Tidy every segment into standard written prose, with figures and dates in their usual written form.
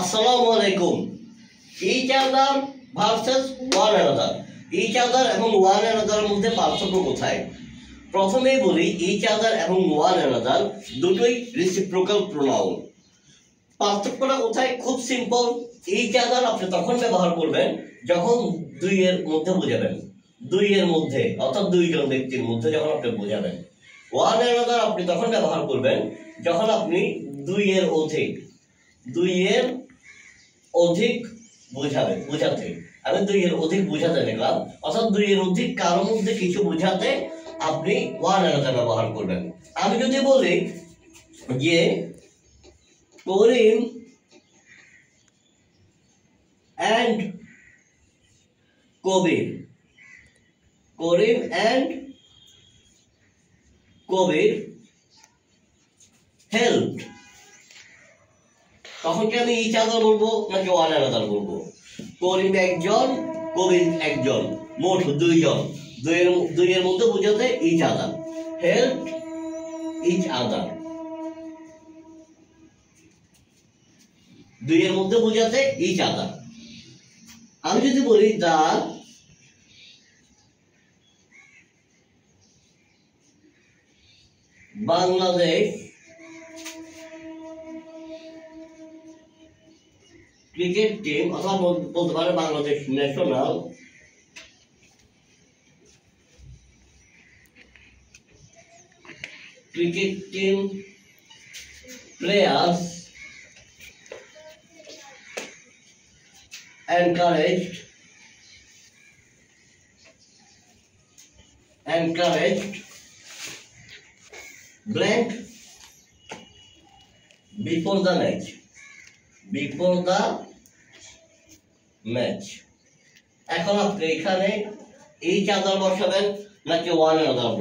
আসসালামু আলাইকুম। Each other versus one another. Each other এবং ওয়ান অ্যানাদারের মধ্যে পার্থক্য কোথায়? প্রথমেই বলি, ইচ আদার এবং ওয়ান অ্যানাদার দুটোই রেসিপ্রোকাল প্রোনাউন। পার্থক্যটা কোথায়? খুব সিম্পল। ইচ আদার আপনি তখন ব্যবহার করবেন যখন দুইয়ের মধ্যে বোঝাবেন, দুইয়ের মধ্যে অর্থাৎ দুইজন ব্যক্তির মধ্যে যখন আপনি বোঝাবেন। ওয়ান অ্যানাদার আপনি তখন ব্যবহার করবেন যখন আপনি দুইয়ের অধিক বোঝাতে আমি দুইয়ের অধিক বোঝাতে দেখলাম, অর্থাৎ দুইয়ের অধিক কারোর মধ্যে কিছু বোঝাতে আপনি ওয়ান অ্যানাদার ব্যবহার করবেন। আমি যদি বলি যে করিম অ্যান্ড কবির হেল্প, তখন কি আমি ইচ আদার বলবো নাকি ওয়ান অ্যানাদার বলবো? করিম একজন, কবির একজন, মোট দুইজন। দুইয়ের মধ্যে বোঝাতে each other, help each other. দুইয়ের মধ্যে বোঝাতে ইচ আদার। আমি যদি বলি দা বাংলাদেশ ক্রিকেট টিম, অথবা বলতে পারে Bangladesh national cricket team players encouraged blank before the match. এখন আপনি এখানে ইচ আদার বসাবেন নাকি ওয়ান অ্যানাদার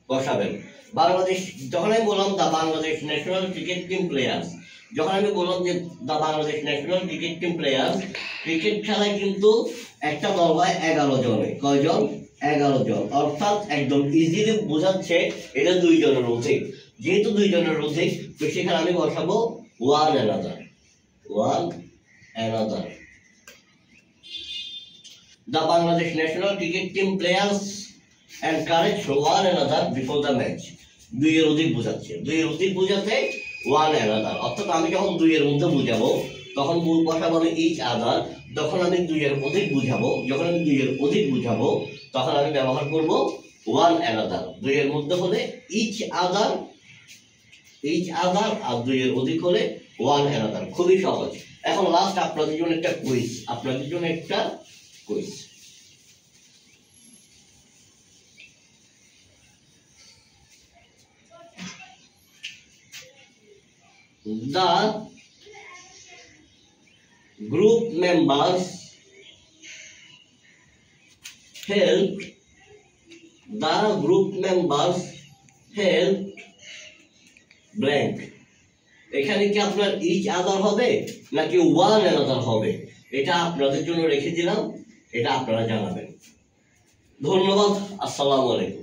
বসাবেন? বাংলাদেশ, যখন আমি বললাম the Bangladesh national cricket team players, যখন আমি বললাম যে the Bangladesh national cricket team players, cricket খেলায় কিন্তু একটা দল হয় 11 জনে। কয়জন? 11 জন। অর্থাৎ একদম ইজিলি বোঝাচ্ছে এটা দুইজনের অধিক। যেহেতু দুইজনের অধিক, তো সেখানে আমি বসাবো one another. The Bangladesh national cricket team players encourage one another before the match. দুইয়ের অধিক বোঝাচ্ছে, দুইয়ের অধিক বোঝাতে ওয়ান অ্যানাদার। অর্থাৎ আমি যখন দুইয়ের মধ্যে বুঝাবো তখন বসাবো আমি ইচ আদার। যখন আমি দুইয়ের অধিক বুঝাবো তখন আমি ব্যবহার করব ওয়ান অ্যানাদার। দুইয়ের মধ্যে হলে ইচ আদার, আর দুইয়ের অধিক হলে ওয়ান অ্যানাদার। খুবই সহজ। এখন লাস্ট আপনাদের জন্য একটা quiz, The group members helped blank. এখানে কি আপনার ইচ আদার হবে নাকি ওয়ান অ্যানাদার হবে? এটা আপনাদের জন্য রেখে দিলাম, এটা আপনারা জানাবেন। ধন্যবাদ। আসসালামু আলাইকুম।